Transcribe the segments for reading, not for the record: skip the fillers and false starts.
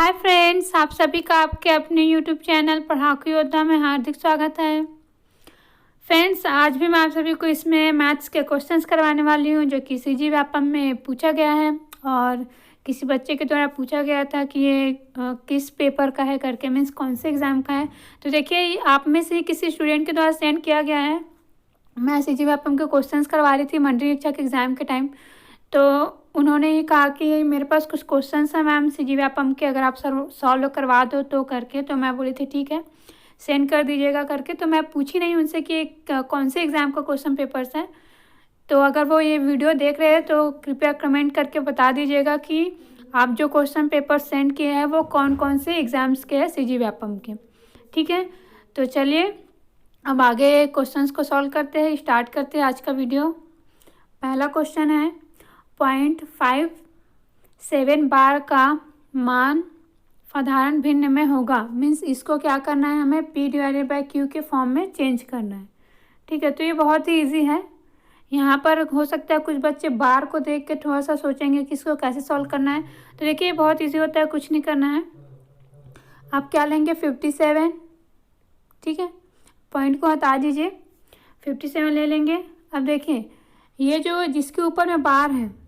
Hi friends, आप सभी का आपके अपने यूट्यूब चैनल पढ़ाकू योद्धा में हार्दिक स्वागत है। फ्रेंड्स, आज भी मैं आप सभी को इसमें मैथ्स के क्वेश्चंस करवाने वाली हूँ जो कि सीजी व्यापम में पूछा गया है और किसी बच्चे के द्वारा पूछा गया था कि ये किस पेपर का है करके, मीन्स कौन से एग्ज़ाम का है। तो देखिए, आप में से किसी स्टूडेंट के द्वारा सेंड किया गया है। मैं सीजी व्यापम के क्वेश्चंस करवा रही थी मंडली शिक्षा के एग्ज़ाम के टाइम, तो उन्होंने ये कहा कि मेरे पास कुछ क्वेश्चंस हैं मैम सीजी व्यापम के, अगर आप सॉल्व करवा दो तो करके। तो मैं बोली थी ठीक है, सेंड कर दीजिएगा करके। तो मैं पूछी नहीं उनसे कि कौन से एग्ज़ाम का क्वेश्चन पेपर्स हैं। तो अगर वो ये वीडियो देख रहे हैं तो कृपया कमेंट करके बता दीजिएगा कि आप जो क्वेश्चन पेपर सेंड किए हैं वो कौन कौन से एग्ज़ाम्स के हैं सीजी व्यापम के। ठीक है, तो चलिए अब आगे क्वेश्चंस को सॉल्व करते हैं, स्टार्ट करते हैं आज का वीडियो। पहला क्वेश्चन है 0.57 बार का मान साधारण भिन्न में होगा। मीन्स इसको क्या करना है, हमें P/Q के फॉर्म में चेंज करना है। ठीक है, तो ये बहुत ही इजी है। यहाँ पर हो सकता है कुछ बच्चे बार को देख के थोड़ा सा सोचेंगे कि इसको कैसे सॉल्व करना है। तो देखिए, बहुत इजी होता है, कुछ नहीं करना है। आप क्या लेंगे, 57। ठीक है, पॉइंट को हटा दीजिए, 57 ले लेंगे। अब देखिए, ये जो जिसके ऊपर में बार है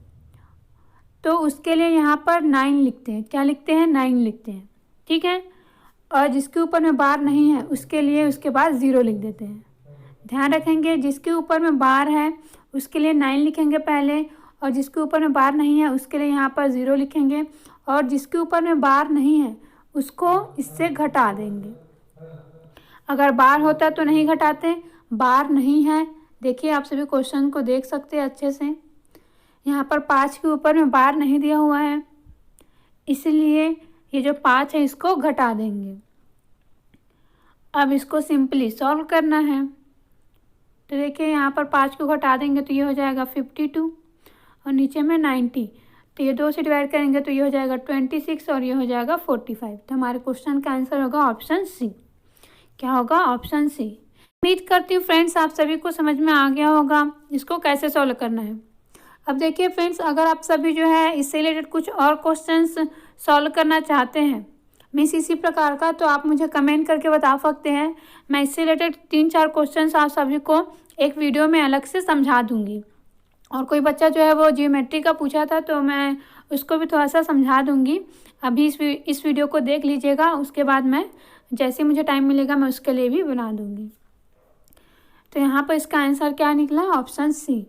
तो उसके लिए यहाँ पर 9 लिखते हैं। क्या लिखते हैं, 9 लिखते हैं। ठीक है, और जिसके ऊपर में बार नहीं है उसके लिए उसके बाद 0 लिख देते हैं। ध्यान रखेंगे, जिसके ऊपर में बार है उसके लिए 9 लिखेंगे पहले, और जिसके ऊपर में बार नहीं है उसके लिए यहाँ पर 0 लिखेंगे, और जिसके ऊपर में बार नहीं है उसको इससे घटा देंगे। अगर बार होता तो नहीं घटाते, बार नहीं है। देखिए, आप सभी क्वेश्चन को देख सकते हैं अच्छे से। यहाँ पर 5 के ऊपर में बार नहीं दिया हुआ है, इसलिए ये जो 5 है इसको घटा देंगे। अब इसको सिंपली सॉल्व करना है। तो देखिए, यहाँ पर 5 को घटा देंगे तो ये हो जाएगा 52 और नीचे में 90। तो ये 2 से डिवाइड करेंगे तो ये हो जाएगा 26 और ये हो जाएगा 45। तो हमारे क्वेश्चन का आंसर होगा ऑप्शन सी। क्या होगा, ऑप्शन सी। उम्मीद करती हूँ फ्रेंड्स आप सभी को समझ में आ गया होगा इसको कैसे सॉल्व करना है। अब देखिए फ्रेंड्स, अगर आप सभी जो है इससे रिलेटेड कुछ और क्वेश्चंस सॉल्व करना चाहते हैं मीन्स इसी प्रकार का, तो आप मुझे कमेंट करके बता सकते हैं। मैं इससे रिलेटेड 3-4 क्वेश्चंस आप सभी को एक वीडियो में अलग से समझा दूंगी। और कोई बच्चा जो है वो जियोमेट्री का पूछा था तो मैं उसको भी थोड़ा सा समझा दूंगी। अभी इस वीडियो को देख लीजिएगा, उसके बाद मैं जैसे मुझे टाइम मिलेगा मैं उसके लिए भी बना दूंगी। तो यहाँ पर इसका आंसर क्या निकला, ऑप्शन सी।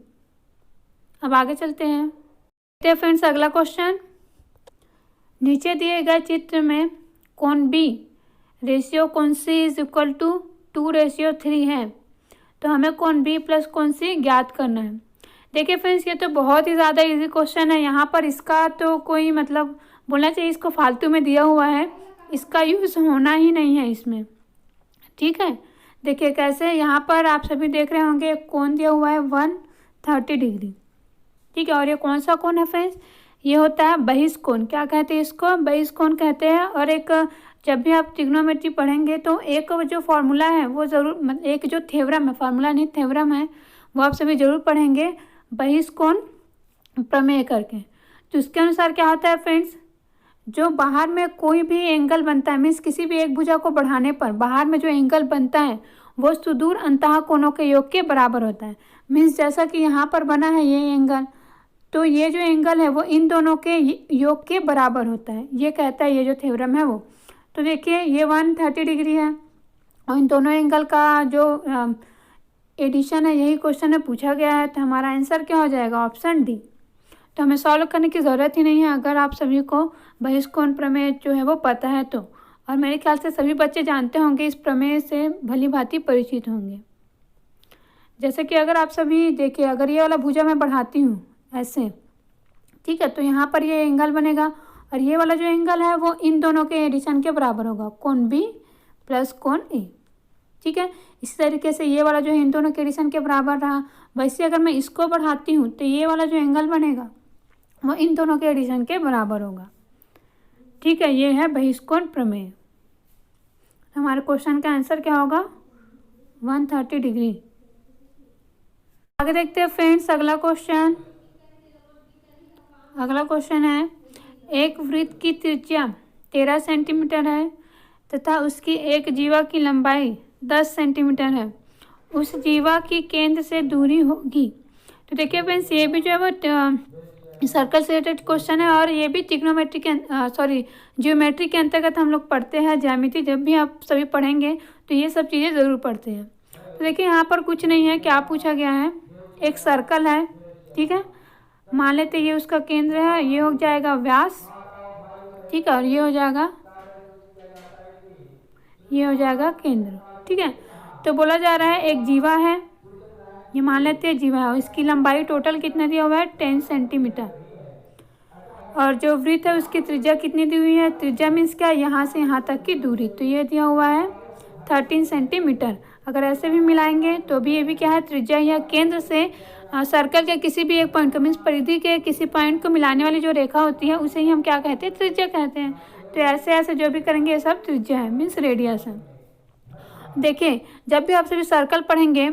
अब आगे चलते हैं। देखते हैं फ्रेंड्स अगला क्वेश्चन। नीचे दिए गए चित्र में कोण बी रेशियो कोण सी इज इक्वल टू 2:3 है। तो हमें कोण बी प्लस कोण सी ज्ञात करना है। देखिए फ्रेंड्स, ये तो बहुत ही ज़्यादा इजी क्वेश्चन है। यहाँ पर इसका तो कोई मतलब बोलना चाहिए, इसको फालतू में दिया हुआ है, इसका यूज़ होना ही नहीं है इसमें। ठीक है, देखिए कैसे, यहाँ पर आप सभी देख रहे होंगे एक कोण दिया हुआ है 130 डिग्री। ठीक है, और ये कौन सा कोण है फ्रेंड्स, ये होता है बहिष्कोण। क्या कहते हैं इसको, बहिष्कोण कहते हैं। और एक जब भी आप ट्रिग्नोमेट्री पढ़ेंगे तो एक जो फॉर्मूला है वो ज़रूर, मतलब एक जो थ्योरम है, फार्मूला नहीं थ्योरम है, वो आप सभी ज़रूर पढ़ेंगे, बहिष्कोण प्रमेय करके। तो इसके अनुसार क्या होता है फ्रेंड्स, जो बाहर में कोई भी एंगल बनता है, मीन्स किसी भी एक भुजा को बढ़ाने पर बाहर में जो एंगल बनता है वो सुदूर अंतः कोणों के योग के बराबर होता है। मीन्स जैसा कि यहाँ पर बना है ये एंगल, तो ये जो एंगल है वो इन दोनों के योग के बराबर होता है, ये कहता है ये जो थ्योरम है वो। तो देखिए, ये 130 डिग्री है और इन दोनों एंगल का जो एडिशन है यही क्वेश्चन में पूछा गया है। तो हमारा आंसर क्या हो जाएगा, ऑप्शन डी। तो हमें सॉल्व करने की ज़रूरत ही नहीं है अगर आप सभी को बहिष्कोण प्रमेय जो है वो पता है तो। और मेरे ख्याल से सभी बच्चे जानते होंगे, इस प्रमेय से भली भांति परिचित होंगे। जैसे कि अगर आप सभी देखिए, अगर ये वाला भुजा मैं बढ़ाती हूँ ऐसे, ठीक है, तो यहाँ पर ये एंगल बनेगा और ये वाला जो एंगल है वो इन दोनों के एडिशन के बराबर होगा, कोण बी प्लस कोण ए। ठीक है, इसी तरीके से ये वाला जो है इन दोनों के एडिशन के बराबर रहा। वैसे अगर मैं इसको बढ़ाती हूँ तो ये वाला जो एंगल बनेगा वो इन दोनों के एडिशन के बराबर होगा। ठीक है, ये है बहिष्कोण प्रमेय। हमारे क्वेश्चन का आंसर क्या होगा, 130 डिग्री। आगे देखते हैं फ्रेंड्स अगला क्वेश्चन। अगला क्वेश्चन है, एक वृत्त की त्रिज्या 13 सेंटीमीटर है तथा उसकी एक जीवा की लंबाई 10 सेंटीमीटर है, उस जीवा की केंद्र से दूरी होगी। तो देखिए फ्रेंड्स, ये भी जो है वो सर्कल से रिलेटेड क्वेश्चन है और ये भी ट्रिग्नोमेट्री के ज्योमेट्री के अंतर्गत हम लोग पढ़ते हैं। ज्यामिति जब भी आप सभी पढ़ेंगे तो ये सब चीज़ें ज़रूर पढ़ते हैं। तो देखिए यहाँ पर कुछ नहीं है, क्या पूछा गया है, एक सर्कल है, ठीक है, मान लेते ये उसका केंद्र है, ये हो जाएगा व्यास, ठीक है, और ये हो जाएगा केंद्र, ठीक है। तो बोला जा रहा है एक जीवा है, ये मान लेते हैं जीवा है, इसकी लंबाई टोटल कितना दिया हुआ है 10 सेंटीमीटर, और जो वृत्त है उसकी त्रिज्या कितनी दी हुई है, त्रिज्या मीन्स क्या, यहाँ से यहाँ तक की दूरी, तो ये दिया हुआ है 13 सेंटीमीटर। अगर ऐसे भी मिलाएंगे तो भी ये भी क्या है, त्रिज्या या केंद्र से सर्कल के किसी भी एक पॉइंट को मीन्स परिधि के किसी पॉइंट को मिलाने वाली जो रेखा होती है उसे ही हम क्या कहते हैं, त्रिज्या कहते हैं। तो ऐसे ऐसे जो भी करेंगे ये सब त्रिज्या है, मीन्स रेडियस है। देखिए जब भी आप सभी सर्कल पढ़ेंगे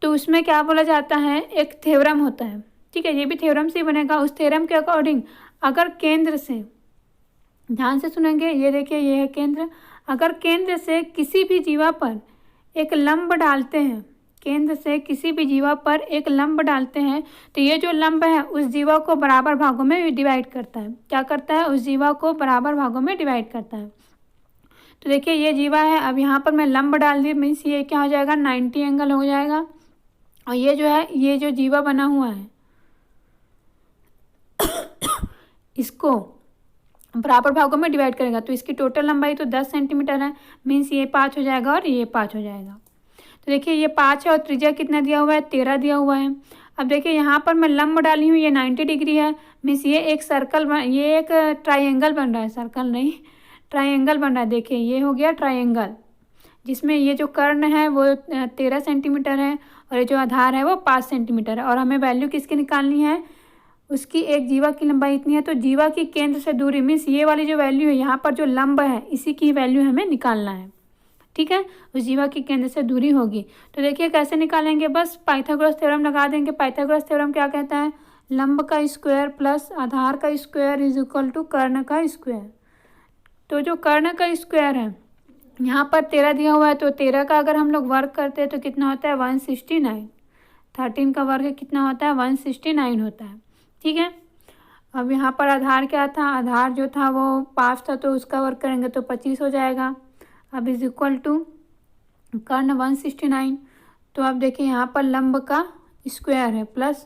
तो उसमें क्या बोला जाता है, एक थ्योरम होता है, ठीक है, ये भी थ्योरम से ही बनेगा। उस थ्योरम के अकॉर्डिंग अगर केंद्र से, ध्यान से सुनेंगे, ये देखिए ये है केंद्र, अगर केंद्र से किसी भी जीवा पर एक लंब डालते हैं, केंद्र से किसी भी जीवा पर एक लंब डालते हैं तो ये जो लंब है उस जीवा को बराबर भागों में डिवाइड करता है। क्या करता है, उस जीवा को बराबर भागों में डिवाइड करता है। तो देखिए ये जीवा है, अब यहाँ पर मैं लंब डाल दी, मीन्स ये क्या हो जाएगा, 90 एंगल हो जाएगा। और ये जो है, ये जो जीवा बना हुआ है इसको बराबर भागों में डिवाइड करेगा तो इसकी टोटल लंबाई तो 10 सेंटीमीटर है, मीन्स ये 5 हो जाएगा और ये 5 हो जाएगा। तो देखिए ये 5 है और त्रिज्या कितना दिया हुआ है, 13 दिया हुआ है। अब देखिए यहाँ पर मैं लंब डाली हूँ, ये 90 डिग्री है, मीन्स ये एक सर्कल ये एक ट्राइंगल बन रहा है, सर्कल नहीं ट्राइंगल बन रहा है। देखिए ये हो गया ट्राइंगल, जिसमें ये जो कर्ण है वो 13 सेंटीमीटर है और ये जो आधार है वो 5 सेंटीमीटर है। और हमें वैल्यू किसकी निकालनी है, उसकी एक जीवा की लंबाई इतनी है, तो जीवा की केंद्र से दूरी मीन्स ये वाली जो वैल्यू है, यहाँ पर जो लंब है इसी की वैल्यू हमें निकालना है, ठीक है, उस जीवा की केंद्र से दूरी होगी। तो देखिए कैसे निकालेंगे, बस पाइथागोरस थ्योरम लगा देंगे। पाइथागोरस थ्योरम क्या कहता है, लंब का स्क्वायर प्लस आधार का स्क्वायर इज इक्वल टू कर्ण का स्क्वायर। तो जो कर्ण का स्क्वायर है यहाँ पर 13 दिया हुआ है, तो 13 का अगर हम लोग वर्ग करते हैं तो कितना होता है 169, 13 का वर्ग कितना होता है 169 होता है, ठीक है। अब यहाँ पर आधार क्या था, आधार जो था वो 5 था, तो उसका वर्ग करेंगे तो 25 हो जाएगा। अब इज इक्वल टू कर्ण 169, तो अब देखिए यहाँ पर लंब का स्क्वायर है प्लस,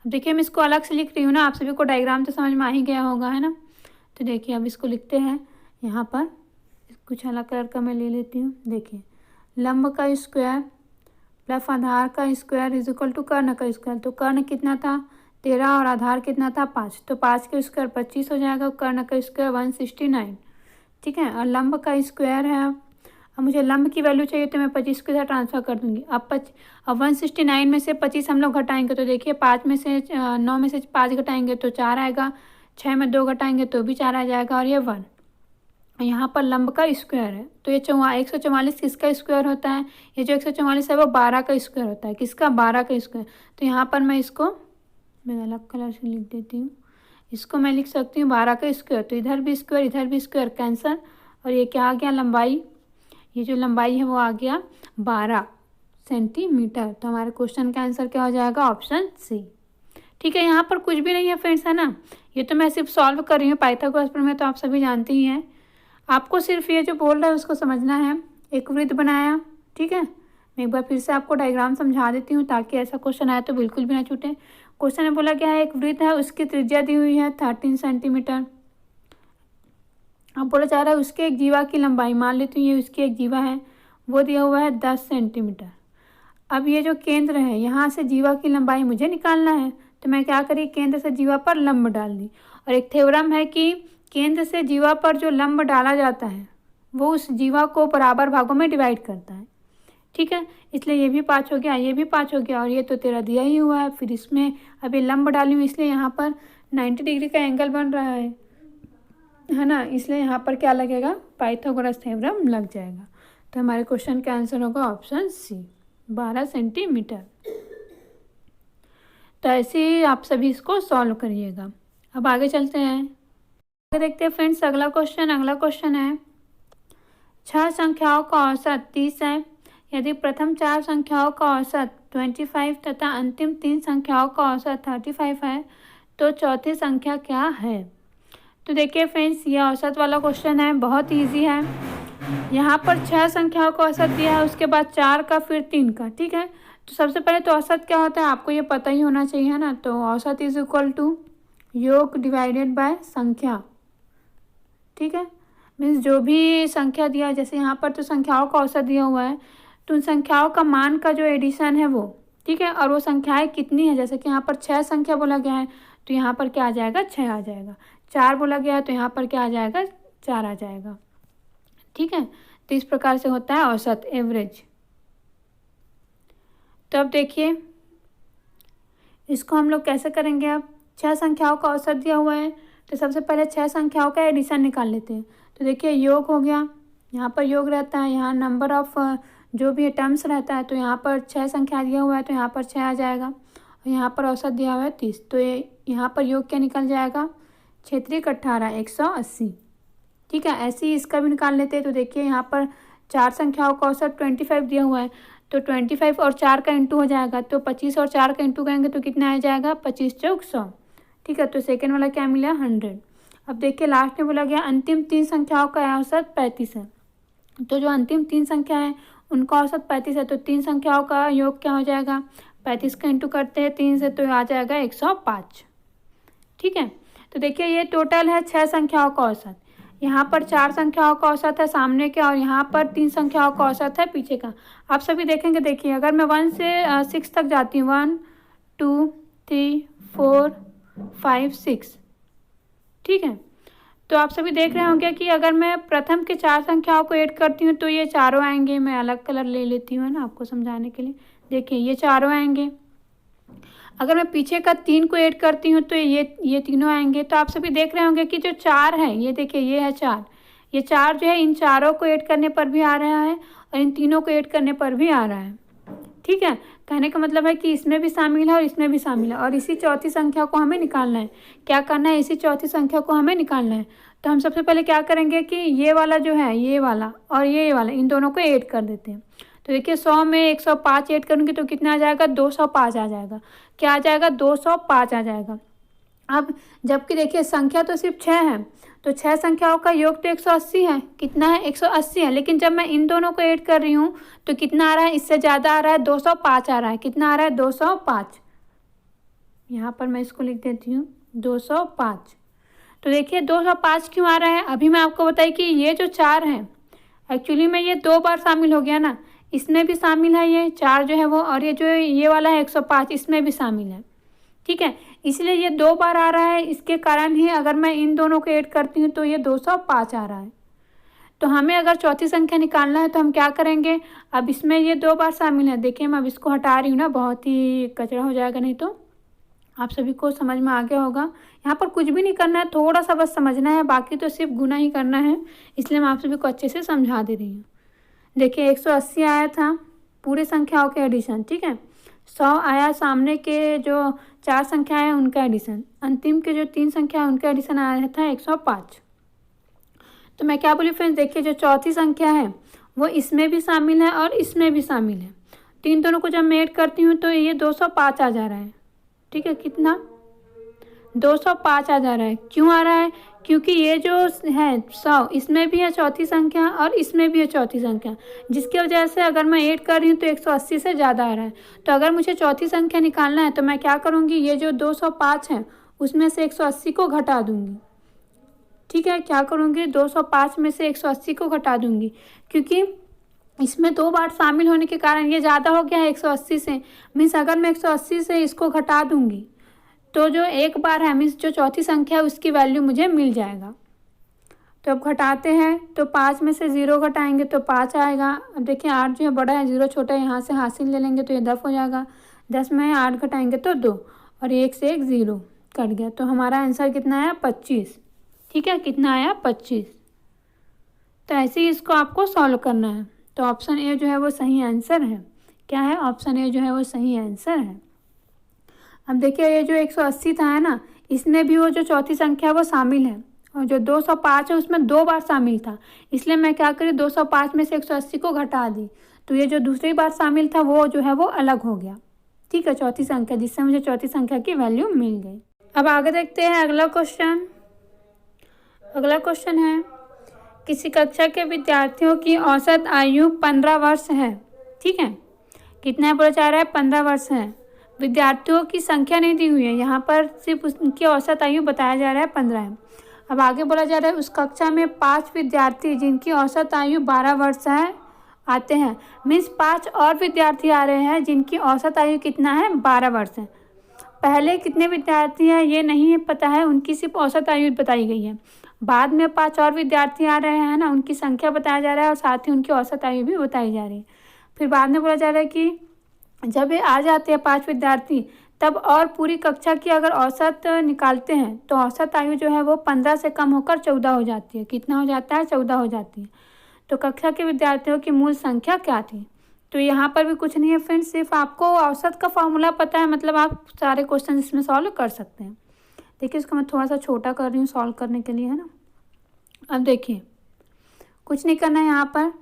अब देखिए मैं इसको अलग से लिख रही हूँ ना, आप सभी को डायग्राम तो समझ में आ ही गया होगा, है ना। तो देखिए अब इसको लिखते हैं, यहाँ पर कुछ अलग कलर का मैं ले लेती हूँ। देखिए लंब का स्क्वायर प्लस आधार का स्क्वायर इज इक्वल टू कर्ण का स्क्वायर। तो कर्ण कितना था 13 और आधार कितना था 5, तो 5 के स्क्वायर 25 हो जाएगा, कर्ण का स्क्वायर 169, ठीक है। और लंब का स्क्वायर है, अब मुझे लंब की वैल्यू चाहिए तो मैं 25 के साथ ट्रांसफर कर दूंगी। अब 169 में से 25 हम लोग घटाएंगे तो देखिए 5 में से 9 में से 5 घटाएंगे तो 4 आएगा, 6 में 2 घटाएंगे तो भी 4 आ जाएगा, और ये 1। यहाँ पर लंब का स्क्वायर है, तो ये 144 किसका स्क्वायर होता है, ये जो 144 है वो 12 का स्क्वायर होता है, किसका 12 का स्क्वायर। तो यहाँ पर मैं इसको मैं अलग कलर से लिख देती हूँ, इसको मैं लिख सकती हूँ 12 का स्क्वायर, तो इधर भी स्क्वायर कैंसल, और ये क्या आ गया लंबाई, ये जो लंबाई है वो आ गया 12 सेंटीमीटर। तो हमारे क्वेश्चन का आंसर क्या हो जाएगा, ऑप्शन सी, ठीक है। यहाँ पर कुछ भी नहीं है फ्रेंड्स, है ना, ये तो मैं सिर्फ सॉल्व कर रही हूँ। पाइथागोरस प्रमेय तो आप सभी जानते ही हैं, आपको सिर्फ ये जो बोल रहा है उसको समझना है। एक वृत्त बनाया, ठीक है, मैं एक बार फिर से आपको डायग्राम समझा देती हूँ ताकि ऐसा क्वेश्चन आए तो बिल्कुल भी ना छूटे। क्वेश्चन में बोला गया है एक वृत्त है, उसकी त्रिज्या दी हुई है 13 सेंटीमीटर। अब बोला जा रहा है उसके एक जीवा की लंबाई, मान लेती हूँ ये उसकी एक जीवा है, वो दिया हुआ है 10 सेंटीमीटर। अब ये जो केंद्र है यहाँ से जीवा की लंबाई मुझे निकालना है, तो मैं क्या करी, केंद्र से जीवा पर लंब डाल दी। और एक थ्योरम है कि केंद्र से जीवा पर जो लंब डाला जाता है वो उस जीवा को बराबर भागों में डिवाइड करता है, ठीक है। इसलिए ये भी 5 हो गया, ये भी 5 हो गया, और ये तो 13 दिया ही हुआ है। फिर इसमें अभी लंब डाली हूँ इसलिए यहाँ पर 90 डिग्री का एंगल बन रहा है ना, इसलिए यहाँ पर क्या लगेगा, पाइथागोरस थ्योरम लग जाएगा। तो हमारे क्वेश्चन का आंसर होगा ऑप्शन सी, 12 सेंटीमीटर। तो ऐसे ही आप सभी इसको सॉल्व करिएगा। अब आगे चलते हैं। देखते हैं फ्रेंड्स अगला क्वेश्चन है 6 संख्याओं का औसत 30 है। यदि प्रथम 4 संख्याओं का औसत 25 तथा अंतिम 3 संख्याओं का औसत 35 है तो चौथी संख्या क्या है। तो देखिए फ्रेंड्स ये औसत वाला क्वेश्चन है, बहुत ईजी है। यहाँ पर 6 संख्याओं का औसत दिया है, उसके बाद 4 का फिर 3 का। ठीक है, तो सबसे पहले तो औसत क्या होता है आपको ये पता ही होना चाहिए ना। तो औसत इज इक्वल टू योग डिवाइडेड बाय संख्या। ठीक है, मीन्स जो भी संख्या दिया है, जैसे यहाँ पर तो संख्याओं का औसत दिया हुआ है तो उन संख्याओं का मान का जो एडिशन है वो, ठीक है, और वो संख्याएं कितनी है, जैसे कि यहाँ पर 6 संख्या बोला गया है तो यहाँ पर क्या आ जाएगा 6 आ जाएगा। 4 बोला गया है तो यहाँ पर क्या आ जाएगा 4 आ जाएगा। ठीक है, तो इस प्रकार से होता है औसत, एवरेज। तो अब देखिए इसको हम लोग कैसे करेंगे। अब 6 संख्याओं का औसत दिया हुआ है तो सबसे पहले 6 संख्याओं का एडिशन निकाल लेते हैं। तो देखिए योग हो गया, यहाँ पर योग रहता है, यहाँ नंबर ऑफ जो भी टर्म्स रहता है, तो यहाँ पर 6 संख्या दिया हुआ है तो यहाँ पर 6 आ जाएगा, और यहाँ पर औसत दिया हुआ है 30, तो ये यहाँ पर योग क्या निकल जाएगा 6 × 18 180। ठीक है, ऐसे ही इसका भी निकाल लेते हैं। तो देखिए यहाँ पर 4 संख्याओं का औसत 25 दिया हुआ है तो 25 और 4 का इंटू हो जाएगा, तो 25 और 4 का इंटू करेंगे तो कितना आ जाएगा 25 × 100। ठीक है, तो सेकेंड वाला क्या मिला 100। अब देखिए लास्ट में बोला गया अंतिम 3 संख्याओं का औसत 35 है। तो जो अंतिम 3 संख्या है उनका औसत 35 है, तो 3 संख्याओं का योग क्या हो जाएगा 35 का इंटू करते हैं 3 से तो आ जाएगा 105। ठीक है, तो देखिए ये टोटल है 6 संख्याओं का औसत। यहाँ पर 4 संख्याओं का औसत है सामने के, और यहाँ पर 3 संख्याओं का औसत है पीछे का। आप सभी देखेंगे, देखिए अगर मैं 1 से 6 तक जाती हूँ 1 2 3 4 5 6। ठीक है, तो आप सभी देख रहे होंगे कि अगर मैं प्रथम के 4 संख्याओं को ऐड करती हूँ तो ये चारों आएंगे। मैं अलग कलर ले लेती हूँ ना आपको समझाने के लिए। देखिए ये चारों आएंगे। अगर मैं पीछे का 3 को ऐड करती हूँ तो ये तीनों आएंगे। तो आप सभी देख रहे होंगे कि जो 4 है, ये देखिए ये है 4, ये 4 जो है इन चारों को ऐड करने पर भी आ रहा है और इन तीनों को ऐड करने पर भी आ रहा है। ठीक है, कहने का मतलब है कि इसमें भी शामिल है और इसमें भी शामिल है, और इसी चौथी संख्या को हमें निकालना है। क्या करना है, इसी चौथी संख्या को हमें निकालना है। तो हम सबसे पहले क्या करेंगे कि ये वाला जो है, ये वाला और ये वाला, इन दोनों को ऐड कर देते हैं। तो देखिए 100 में 105 ऐड करूँगी तो कितना आ जाएगा 205 आ जाएगा। क्या आ जाएगा 205 आ जाएगा। अब जबकि देखिए संख्या तो सिर्फ 6 है, तो 6 संख्याओं का योग तो 180 है। कितना है 180 है, लेकिन जब मैं इन दोनों को ऐड कर रही हूँ तो कितना आ रहा है, इससे ज़्यादा आ रहा है, 205 आ रहा है। कितना आ रहा है 205। यहाँ पर मैं इसको लिख देती हूँ 205। तो देखिए 205 क्यों आ रहा है, अभी मैं आपको बताई कि ये जो 4 है एक्चुअली में ये 2 बार शामिल हो गया ना, इसमें भी शामिल है ये 4 जो है वो, और ये जो ये वाला है 105 इसमें भी शामिल है। ठीक है, इसलिए ये 2 बार आ रहा है, इसके कारण ही अगर मैं इन दोनों को ऐड करती हूँ तो ये 205 आ रहा है। तो हमें अगर चौथी संख्या निकालना है तो हम क्या करेंगे, अब इसमें ये 2 बार शामिल है। देखिए मैं अब इसको हटा रही हूँ ना, बहुत ही कचरा हो जाएगा, नहीं तो आप सभी को समझ में आ गया होगा। यहाँ पर कुछ भी नहीं करना है, थोड़ा सा बस समझना है, बाकी तो सिर्फ गुना ही करना है, इसलिए मैं आप सभी को अच्छे से समझा दे रही हूँ। देखिए 180 आया था पूरे संख्याओं के एडिशन। ठीक है, 100 आया सामने के जो 4 संख्याएं हैं उनका एडिशन, अंतिम के जो 3 संख्या है उनका एडिशन आया था 105। तो मैं क्या बोली फ्रेंड्स, देखिए जो चौथी संख्या है वो इसमें भी शामिल है और इसमें भी शामिल है। तो इन दोनों को जब मैं ऐड करती हूँ तो ये 205 आ जा रहा है। ठीक है, कितना 205 आ जा रहा है। क्यों आ रहा है, क्योंकि ये जो है 100 इसमें भी है चौथी संख्या और इसमें भी है चौथी संख्या, जिसकी वजह से अगर मैं ऐड कर रही हूँ तो 180 से ज़्यादा आ रहा है। तो अगर मुझे चौथी संख्या निकालना है तो मैं क्या करूँगी, ये जो 205 है उसमें से 180 को घटा दूँगी। ठीक है, क्या करूँगी 205 में से 180 को घटा दूँगी, क्योंकि इसमें 2 बार शामिल होने के कारण ये ज़्यादा हो गया है 180 से। मीन्स अगर मैं 180 से इसको घटा दूँगी तो जो एक बार है, मीन्स जो चौथी संख्या है उसकी वैल्यू मुझे मिल जाएगा। तो अब घटाते हैं तो 5 में से 0 घटाएंगे तो 5 आएगा। अब देखिए 8 जो है बड़ा है, 0 छोटा है, यहाँ से हासिल ले लेंगे तो ये 10 हो जाएगा। 10 में 8 घटाएंगे तो 2, और 1 से 1 0 कट गया। तो हमारा आंसर कितना आया 25। ठीक है, कितना आया 25। तो ऐसे ही इसको आपको सॉल्व करना है। तो ऑप्शन ए जो है वो सही आंसर है। क्या है, ऑप्शन ए जो है वो सही आंसर है। अब देखिए ये जो 180 था है ना, इसमें भी वो जो चौथी संख्या वो शामिल है, और जो 205 है उसमें 2 बार शामिल था, इसलिए मैं क्या करी 205 में से 180 को घटा दी, तो ये जो दूसरी बार शामिल था वो जो है वो अलग हो गया। ठीक है, चौथी संख्या, जिससे मुझे चौथी संख्या की वैल्यू मिल गई। अब आगे देखते हैं अगला क्वेश्चन। अगला क्वेश्चन है, किसी कक्षा के विद्यार्थियों की औसत आयु 15 वर्ष है। ठीक है, कितना बोला जा रहा है, 15 वर्ष है। विद्यार्थियों की संख्या नहीं दी हुई है, यहाँ पर सिर्फ उनकी औसत आयु बताया जा रहा है 15 है। अब आगे बोला जा रहा है उस कक्षा में 5 विद्यार्थी जिनकी औसत आयु 12 वर्ष है आते हैं। मीन्स 5 और विद्यार्थी आ रहे हैं जिनकी औसत आयु कितना है, 12 वर्ष है। पहले कितने विद्यार्थी हैं ये नहीं पता है, उनकी सिर्फ औसत आयु बताई गई है। बाद में 5 और विद्यार्थी आ रहे हैं ना, उनकी संख्या बताया जा रहा है और साथ ही उनकी औसत आयु भी बताई जा रही है। फिर बाद में बोला जा रहा है कि जब ये आ जाते हैं 5 विद्यार्थी, तब और पूरी कक्षा की अगर औसत निकालते हैं तो औसत आयु जो है वो 15 से कम होकर 14 हो जाती है। कितना हो जाता है, 14 हो जाती है। तो कक्षा के विद्यार्थियों की मूल संख्या क्या थी। तो यहाँ पर भी कुछ नहीं है फ्रेंड्स, सिर्फ आपको औसत का फॉर्मूला पता है, मतलब आप सारे क्वेश्चन इसमें सॉल्व कर सकते हैं। देखिए इसको मैं थोड़ा सा छोटा कर रही हूँ सॉल्व करने के लिए, है ना। अब देखिए कुछ नहीं करना है यहाँ पर।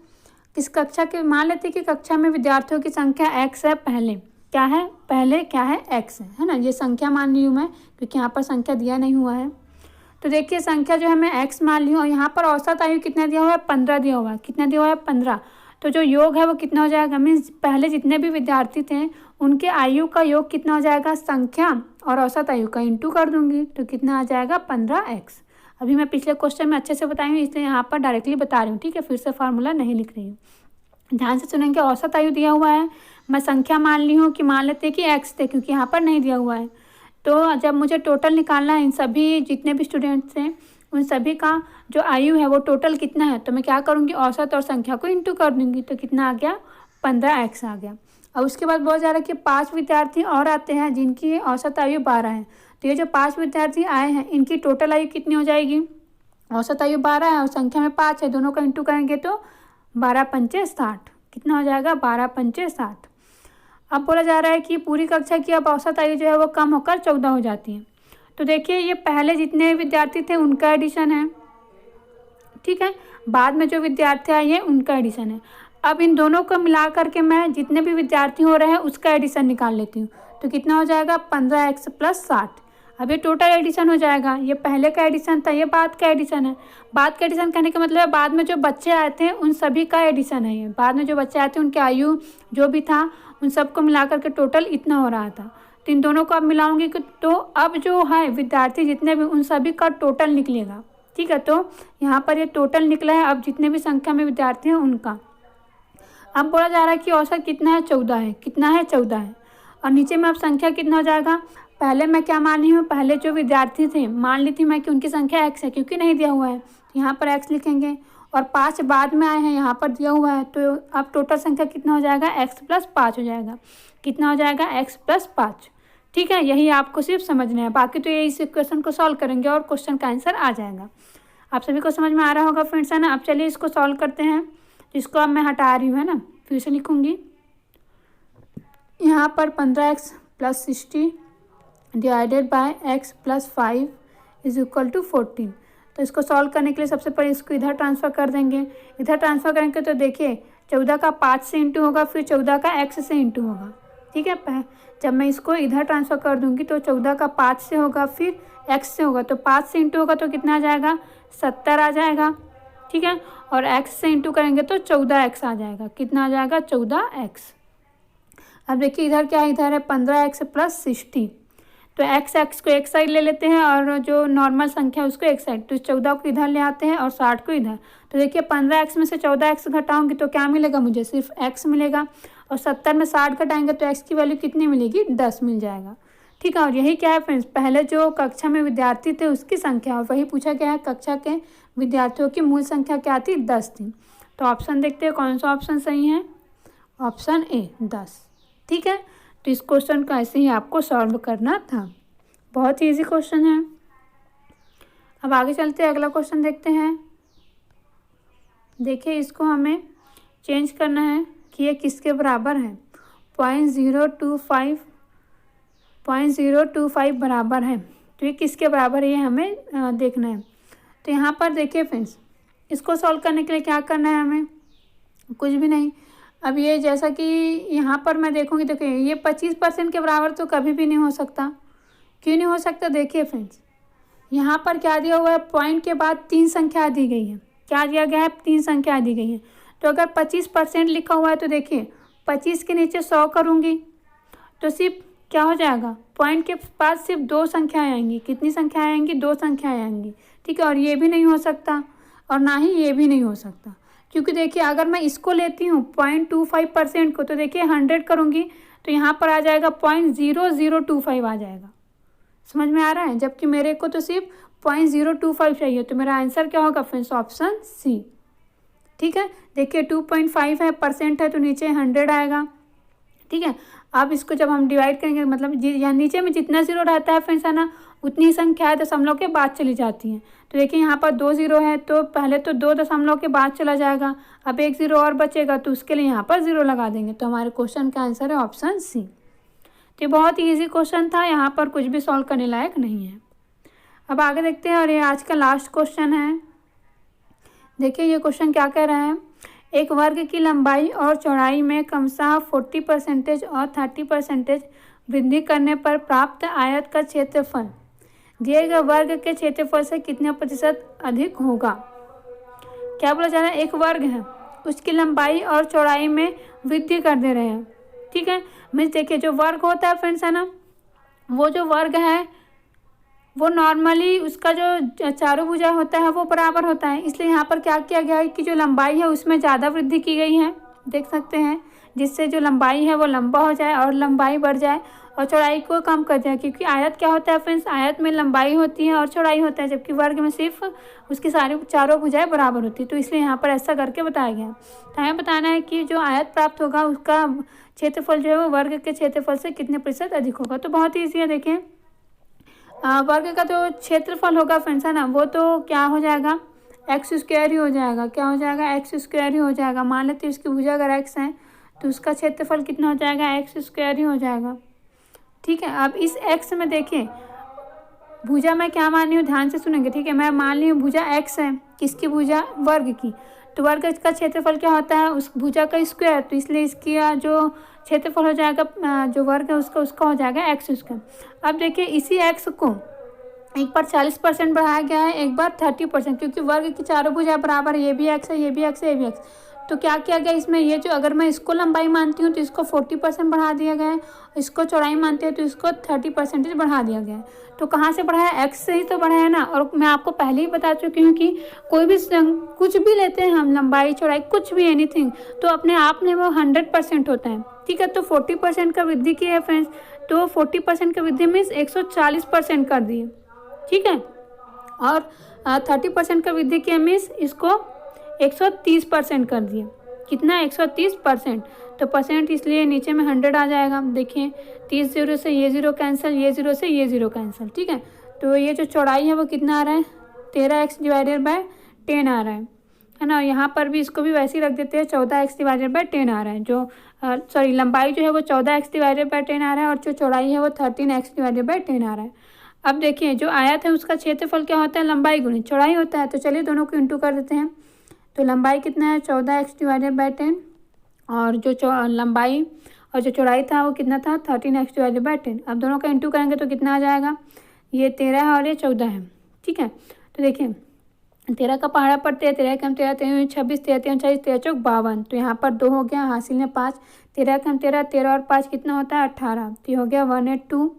किस कक्षा के, मान लेते कि कक्षा में विद्यार्थियों की संख्या x है, पहले क्या है, पहले क्या है, x है ना। ये संख्या मान ली हूँ मैं क्योंकि यहाँ पर संख्या दिया नहीं हुआ है। तो देखिए संख्या जो है मैं x मान ली हूँ और यहाँ पर औसत आयु कितना दिया हुआ है, 15 दिया हुआ है। कितना दिया हुआ है, 15। तो जो योग है वो कितना हो जाएगा, मीन्स पहले जितने भी विद्यार्थी थे उनके आयु का योग कितना हो जाएगा, संख्या और औसत आयु का इंटू कर दूंगी तो कितना आ जाएगा, 15x। अभी मैं पिछले क्वेश्चन में अच्छे से बताई हूँ इसलिए यहाँ पर डायरेक्टली बता रही हूँ। ठीक है, फिर से फार्मूला नहीं लिख रही हूँ, ध्यान से सुनेंगे। औसत आयु दिया हुआ है, मैं संख्या मान ली हूँ कि मान लेते हैं कि x थे क्योंकि यहाँ पर नहीं दिया हुआ है। तो जब मुझे टोटल निकालना है इन सभी जितने भी स्टूडेंट्स हैं उन सभी का जो आयु है वो टोटल कितना है, तो मैं क्या करूँगी, औसत और संख्या को इंटू कर दूँगी तो कितना आ गया, 15x आ गया। अब उसके बाद बहुत जा रहा है कि 5 विद्यार्थी और आते हैं जिनकी औसत आयु 12 है। तो ये जो 5 विद्यार्थी आए हैं इनकी टोटल आयु कितनी हो जाएगी, औसत आयु 12 है और संख्या में 5 है, दोनों का इंटू करेंगे तो 12 पंचे 60। कितना हो जाएगा, 12 पंचे 60। अब बोला जा रहा है कि पूरी कक्षा की अब औसत आयु जो है वो कम होकर 14 हो जाती है। तो देखिए ये पहले जितने विद्यार्थी थे उनका एडिशन है, ठीक है, बाद में जो विद्यार्थी आए हैं उनका एडिशन है। अब इन दोनों को मिला करके मैं जितने भी विद्यार्थी हो रहे हैं उसका एडिशन निकाल लेती हूँ तो कितना हो जाएगा, 15x + 60। अब ये टोटल एडिशन हो जाएगा। ये पहले का एडिशन था, ये बाद का एडिशन है। बाद का एडिशन कहने का मतलब है बाद में जो बच्चे आए थे उन सभी का एडिशन है। ये बाद में जो बच्चे आए थे उनकी आयु जो भी था उन सबको मिला करके टोटल इतना हो रहा था। तो इन दोनों को अब मिलाऊंगी तो अब जो है विद्यार्थी जितने भी उन सभी का टोटल निकलेगा। ठीक है, तो यहाँ पर ये टोटल निकला है अब जितने भी संख्या में विद्यार्थी हैं उनका। अब बोला जा रहा है कि औसत कितना है, 14 है। कितना है, 14 है। और नीचे में अब संख्या कितना हो जाएगा, पहले मैं क्या मान ली हूँ, पहले जो विद्यार्थी थे मान ली थी मैं कि उनकी संख्या x है क्योंकि नहीं दिया हुआ है तो यहाँ पर x लिखेंगे। और 5 बाद में आए हैं, यहाँ पर दिया हुआ है तो अब टोटल संख्या कितना हो जाएगा, x + 5 हो जाएगा। कितना हो जाएगा, x + 5। ठीक है, यही आपको सिर्फ समझना है, बाकी तो ये इस क्वेश्चन को सॉल्व करेंगे और क्वेश्चन का आंसर आ जाएगा। आप सभी को समझ में आ रहा होगा फ्रेंड्स, है ना। अब चलिए इसको सॉल्व करते हैं। इसको अब मैं हटा रही हूँ, है ना, फिर से लिखूँगी। यहाँ पर 15x + 60 डिवाइडेड बाय x + 5 = 14। तो इसको सॉल्व करने के लिए सबसे पहले इसको इधर ट्रांसफ़र कर देंगे। इधर ट्रांसफ़र करेंगे तो देखिए 14 का 5 से इंटू होगा, फिर 14 का x से इंटू होगा। ठीक है, जब मैं इसको इधर ट्रांसफ़र कर दूंगी तो 14 का 5 से होगा, फिर x से होगा तो 5 से इंटू होगा तो कितना आ जाएगा, 70 आ जाएगा। ठीक है, और x से इंटू करेंगे तो 14x आ जाएगा। कितना आ जाएगा, 14x। अब देखिए इधर क्या है, इधर है 15x + 60। तो x को एक साइड ले लेते हैं और जो नॉर्मल संख्या है उसको एक साइड, तो 14 को इधर ले आते हैं और 60 को इधर। तो देखिए 15x में से 14x घटाऊंगी तो क्या मिलेगा, मुझे सिर्फ x मिलेगा। और 70 में 60 घटाएंगे तो x की वैल्यू कितनी मिलेगी, 10 मिल जाएगा। ठीक है, और यही क्या है फ्रेंड्स, पहले जो कक्षा में विद्यार्थी थे उसकी संख्या, और वही पूछा गया है कक्षा के विद्यार्थियों की मूल संख्या क्या थी, 10 थी। तो ऑप्शन देखते हैं कौन सा ऑप्शन सही है, ऑप्शन ए 10। ठीक है, तो इस क्वेश्चन को ऐसे ही आपको सॉल्व करना था, बहुत ही ईजी क्वेश्चन है। अब आगे चलते हैं, अगला क्वेश्चन देखते हैं। देखिए इसको हमें चेंज करना है कि ये किसके बराबर है, 0.025 बराबर है। तो ये किसके बराबर है ये हमें देखना है। तो यहाँ पर देखिए फ्रेंड्स, इसको सॉल्व करने के लिए क्या करना है हमें, कुछ भी नहीं। अब ये जैसा कि यहाँ पर मैं देखूँगी, देखिए ये 25% के बराबर तो कभी भी नहीं हो सकता। क्यों नहीं हो सकता, देखिए फ्रेंड्स, यहाँ पर क्या दिया हुआ है, पॉइंट के बाद 3 संख्या दी गई है। क्या दिया गया है, 3 संख्या दी गई है। तो अगर 25% लिखा हुआ है तो देखिए 25 के नीचे 100 करूँगी तो सिर्फ क्या हो जाएगा, पॉइंट के पास सिर्फ 2 संख्याएँ आएंगी। कितनी संख्याएँ आएंगी, 2 संख्याएँ आएंगी। ठीक है, और ये भी नहीं हो सकता और ना ही ये भी नहीं हो सकता, क्योंकि देखिए अगर मैं इसको लेती हूँ 0.25% को, तो देखिए 100 करूँगी तो यहाँ पर आ जाएगा 0.0025 आ जाएगा। समझ में आ रहा है, जबकि मेरे को तो सिर्फ 0.025 चाहिए। तो मेरा आंसर क्या होगा फ्रेंड्स, ऑप्शन सी। ठीक है, देखिए 2.5 है, परसेंट है तो नीचे 100 आएगा। ठीक है, अब इसको जब हम डिवाइड करेंगे, मतलब यहाँ नीचे में जितना जीरो रहता है फ्रेंड्स है ना, उतनी संख्या दशमलव के बाद चली जाती हैं। तो देखिए यहाँ पर 2 जीरो है तो पहले तो 2 दशमलव के बाद चला जाएगा, अब 1 जीरो और बचेगा तो उसके लिए यहाँ पर 0 लगा देंगे। तो हमारे क्वेश्चन का आंसर है ऑप्शन सी। तो ये बहुत ही ईजी क्वेश्चन था, यहाँ पर कुछ भी सॉल्व करने लायक नहीं है। अब आगे देखते हैं, और ये आज का लास्ट क्वेश्चन है। देखिए ये क्वेश्चन क्या कह रहा है, एक वर्ग की लंबाई और चौड़ाई में क्रमशः 40% और 30% वृद्धि करने पर प्राप्त आयत का क्षेत्रफल दिए गए वर्ग के क्षेत्रफल से कितने प्रतिशत अधिक होगा। क्या बोला जा रहा है, एक वर्ग है, उसकी लंबाई और चौड़ाई में वृद्धि कर दे रहे हैं। ठीक है, मीन्स देखिए जो वर्ग होता है फ्रेंड्स है ना, वो जो वर्ग है वो नॉर्मली उसका जो चारों भुजा होता है वो बराबर होता है, इसलिए यहाँ पर क्या किया गया है कि जो लंबाई है उसमें ज़्यादा वृद्धि की गई है, देख सकते हैं, जिससे जो लंबाई है वो लंबा हो जाए और लंबाई बढ़ जाए और चौड़ाई को कम कर जाए। क्योंकि आयत क्या होता है फ्रेंड्स, आयत में लंबाई होती है और चौड़ाई होता है, जबकि वर्ग में सिर्फ उसकी सारी चारों भुजाएं बराबर होती है। तो इसलिए यहाँ पर ऐसा करके बताया गया। तो हमें बताना है कि जो आयत प्राप्त होगा उसका क्षेत्रफल जो है वो वर्ग के क्षेत्रफल से कितने प्रतिशत अधिक होगा। तो बहुत ही ईजी है, देखें वर्ग का जो क्षेत्रफल होगा फ्रेंड्स है ना, वो तो क्या हो जाएगा, x² ही हो जाएगा। क्या हो जाएगा, x² ही हो जाएगा। मान लेते हैं इसकी भुजा अगर x है तो उसका क्षेत्रफल कितना हो जाएगा, x² ही हो जाएगा। ठीक है, अब इस x में देखिए भुजा मैं क्या मान रही हूँ, ध्यान से सुनेंगे। ठीक है, मैं मान ली हूँ भुजा x है, किसकी भुजा, वर्ग की। तो वर्ग का क्षेत्रफल क्या होता है, उस भुजा का स्क्वायर, तो इसलिए इसकी जो क्षेत्रफल हो जाएगा जो वर्ग है उसका हो जाएगा x²। अब देखिए इसी x को एक बार 40% बढ़ाया गया है, एक बार 30%, क्योंकि वर्ग की चारों भुजा बराबर है, ये भी x है, ये भी x है, ये भी x। तो क्या किया गया इसमें, ये जो अगर मैं इसको लंबाई मानती हूँ तो इसको 40% बढ़ा दिया गया है, इसको चौड़ाई मानते हैं तो इसको 30% बढ़ा दिया गया है। तो कहाँ से बढ़ाया, x से ही तो बढ़ाया ना। और मैं आपको पहले ही बता चुकी हूँ कि कोई भी कुछ भी लेते हैं हम, लंबाई चौड़ाई कुछ भी एनीथिंग, तो अपने आप में वो 100% होता है। ठीक है, तो 40% का वृद्धि की है फ्रेंड्स, तो 40% का वृद्धि मीन्स 140% कर दिए। ठीक है, और 30% का वृद्धि किया मीन्स इसको 130% कर दिए। कितना, 130%। तो परसेंट इसलिए नीचे में 100 आ जाएगा। देखिए 30 जीरो से ये जीरो कैंसिल, ये जीरो से ये जीरो कैंसिल। ठीक है, तो ये जो चौड़ाई है वो कितना आ रहा है, 13x/10 आ रहा है ना। यहाँ पर भी इसको भी वैसे ही रख देते हैं, 14x/10 आ रहा है। जो सॉरी लंबाई जो है वो 14x/10 आ रहा है और जो चौड़ाई है वो 13x/10 आ रहा है। अब देखिए जो आयत है उसका क्षेत्रफल क्या होता है, लंबाई गुणित चौड़ाई होता है। तो चलिए दोनों को इंटू कर देते हैं। तो लंबाई कितना है, 14x/10, और जो लंबाई और जो चौड़ाई था वो कितना था, 13x/10। अब दोनों का इंटू करेंगे तो कितना आ जाएगा, ये 13 है और ये 14 है। ठीक है, तो देखिए 13 का पहाड़ा पड़ते हैं, 13 कम 13 13 26, 13 3 40, 13 चौक 52। तो यहाँ पर 2 हो गया, हासिल में 5, 13 कम 13, 13 और 5 कितना होता है, 18। तो ये हो गया 182।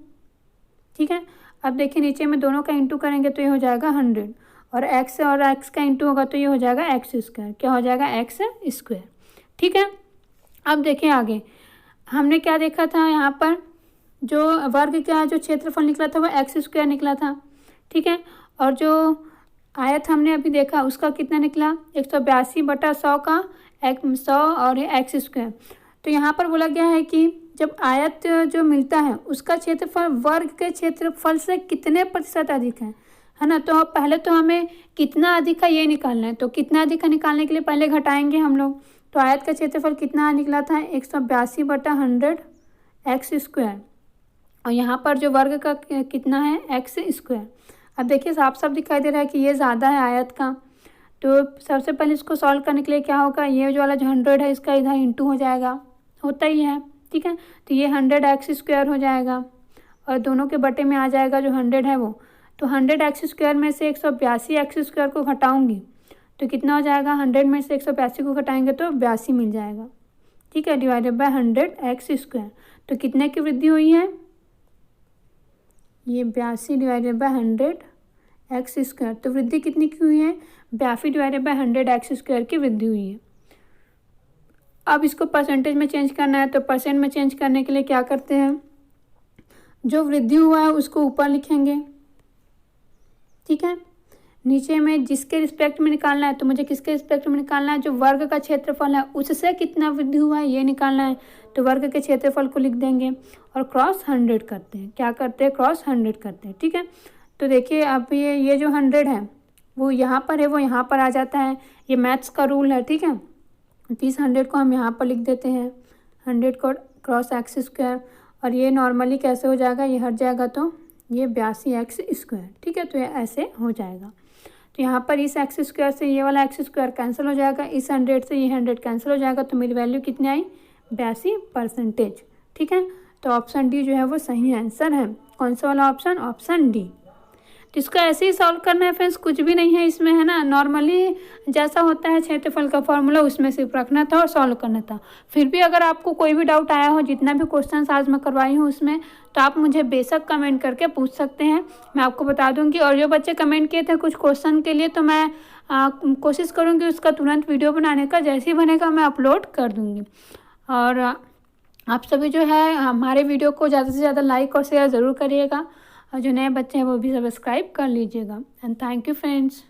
ठीक है, अब देखिए नीचे में दोनों का इंटू करेंगे तो ये हो जाएगा 100, और x का इंटू होगा तो ये हो जाएगा x²। क्या हो जाएगा, x²। ठीक है, अब देखिए आगे हमने क्या देखा था, यहाँ पर जो वर्ग का जो क्षेत्रफल निकला था वो x² निकला था। ठीक है, और जो आयत हमने अभी देखा उसका कितना निकला, 182/100 का 100 और ये x²। तो यहाँ पर बोला गया है कि जब आयत जो मिलता है उसका क्षेत्रफल वर्ग के क्षेत्रफल से कितने प्रतिशत अधिक है ना। तो पहले तो हमें कितना अधिक है ये निकालना है। तो कितना अधिक है निकालने के लिए पहले घटाएंगे हम लोग। तो आयत का क्षेत्रफल कितना निकला था, 182/100 x², और यहाँ पर जो वर्ग का कितना है, x²। अब देखिए साफ साफ दिखाई दे रहा है कि ये ज़्यादा है आयत का। तो सबसे पहले इसको सॉल्व करने के लिए क्या होगा, ये जो वाला जो 100 है इसका इधर इंटू हो जाएगा, होता ही है, ठीक है। तो ये 100x² हो जाएगा और दोनों के बटे में आ जाएगा जो 100 है वो। तो 100x² में से 182x² को घटाऊंगी तो कितना हो जाएगा, 100 में से 182 को घटाएंगे तो 82 मिल जाएगा, ठीक है, डिवाइडेड बाय 100x²। तो कितने की वृद्धि हुई है, ये 82 डिवाइडेड बाय 100x²। तो वृद्धि कितनी की हुई है, 82 डिवाइडेड बाय 100x² की वृद्धि हुई है। अब इसको परसेंटेज में चेंज करना है, तो परसेंट में चेंज करने के लिए क्या करते हैं, जो वृद्धि हुआ है उसको ऊपर लिखेंगे, ठीक है। नीचे में जिसके रिस्पेक्ट में निकालना है, तो मुझे किसके रिस्पेक्ट में निकालना है, जो वर्ग का क्षेत्रफल है उससे कितना वृद्धि हुआ है ये निकालना है। तो वर्ग के क्षेत्रफल को लिख देंगे और क्रॉस 100 करते हैं, क्या करते हैं, क्रॉस 100 करते हैं, ठीक है। तो देखिए अब ये जो 100 है वो यहाँ पर है, वो यहाँ पर आ जाता है, ये मैथ्स का रूल है, ठीक है। तो इस 100 को हम यहाँ पर लिख देते हैं, 100 को क्रॉस x², और ये नॉर्मली कैसे हो जाएगा, ये हट जाएगा तो ये 82x², ठीक है। तो ये ऐसे हो जाएगा। तो यहाँ पर इस x² से ये वाला x² कैंसिल हो जाएगा, इस 100 से ये 100 कैंसिल हो जाएगा, तो मेरी वैल्यू कितनी आई, 82%, ठीक है। तो ऑप्शन डी जो है वो सही आंसर है। कौन सा वाला ऑप्शन, ऑप्शन डी। तो इसको ऐसे ही सॉल्व करना है फ्रेंड्स, कुछ भी नहीं है इसमें, है ना। नॉर्मली जैसा होता है क्षेत्रफल का फॉर्मूला उसमें सिर्फ रखना था और सॉल्व करना था। फिर भी अगर आपको कोई भी डाउट आया हो, जितना भी क्वेश्चन आज मैं करवाई हूँ उसमें, तो आप मुझे बेशक कमेंट करके पूछ सकते हैं, मैं आपको बता दूंगी। और जो बच्चे कमेंट किए थे कुछ क्वेश्चन के लिए, तो मैं कोशिश करूँगी उसका तुरंत वीडियो बनाने का, जैसे ही बनेगा मैं अपलोड कर दूँगी। और आप सभी जो है हमारे वीडियो को ज़्यादा से ज़्यादा लाइक और शेयर ज़रूर करिएगा, और जो नए बच्चे हैं वो भी सब्सक्राइब कर लीजिएगा। And thank you friends.